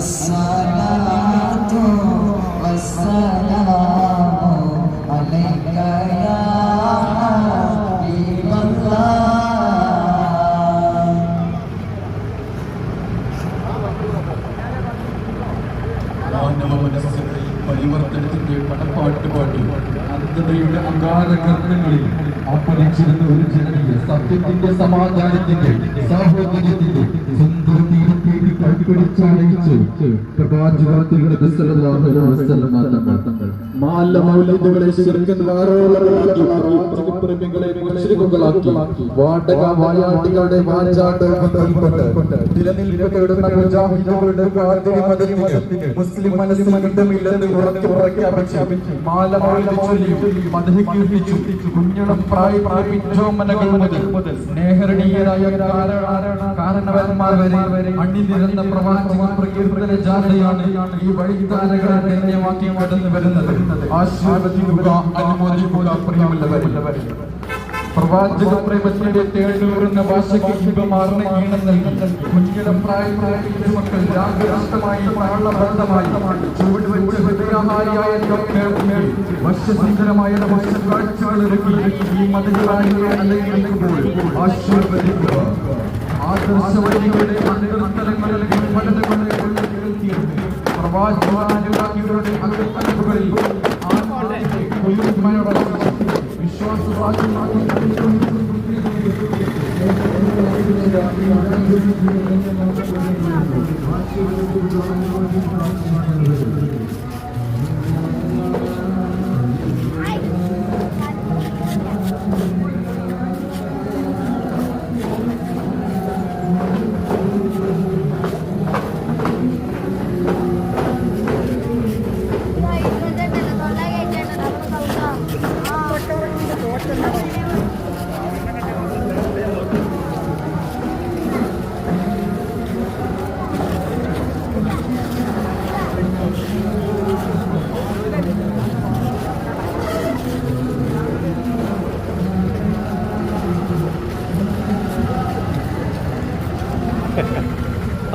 അസ്സലാത്തു വസ്സലാമു അലൈക യാ ഹബീബല്ലാഹ്. പരിവർത്തനത്തിന്റെ പടപ്പാട്ട് പാടി അന്ധതയുടെ അങ്കാരകർണങ്ങളിൽ അപ്പരിച്ചിരുന്ന ഒരു ജനതയെ സത്യത്തിന്റെ സമാധാനത്തിന്റെ സാഹോദര്യത്തിന്റെ സുന്ദര തീരത്തേക്ക് കൈപിടിച്ചണയിച്ച് പ്രവാചകരുടെ മാലമൗലികളെ വാടക വായാട്ടികളുടെ നിലനിൽക്കപ്പെടുന്ന മുജാഹിദുകളുടെ മുസ്ലിം മനസ്സിൽ ഇടമില്ലെന്ന് പ്രഖ്യാപിച്ചു കുഞ്ഞിളം പ്രായപ്രാപിച്ചോമനകൾ മുതൽ സ്നേഹരണീയരായ കാരണവന്മാർ വരെ അണിനിരന്ന പ്രവാചക പ്രകീർത്തന ജാഥയാണ് ഈ വഴിത്താരകളെ ധന്യമാക്കി കടന്നു വരുന്നത്. ആശീർവദിക്കുക, അനുമോദിക്കുക പ്രിയമുള്ളവരെ. പ്രവാചക പ്രേമത്തിന്റെ തേടൂറുന്ന ഭാഷയ്ക്ക് ഹിബമാർന്ന ഈണം നൽകി കുഞ്ഞിടം പ്രായപ്രാപിച്ച മക്കൾ രാഗരാഷ്ട്രമായി താളബദ്ധമായി ചുവട് വെച്ച് ഹൃദയഹാരിയായ വശ്യസുന്ദരമായ കാഴ്ചകളൊരുക്കി ഈ മതങ്ങളായി അലയുമ്പോൾ ആശീർവദിക്കുക. ആദർശവഴികളുടെ അന്തർത്തലങ്ങളിലെ പഠനങ്ങളെ പ്രവാചകരുടെ അകത്തലവുകളിൽ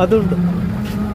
അതുണ്ട്.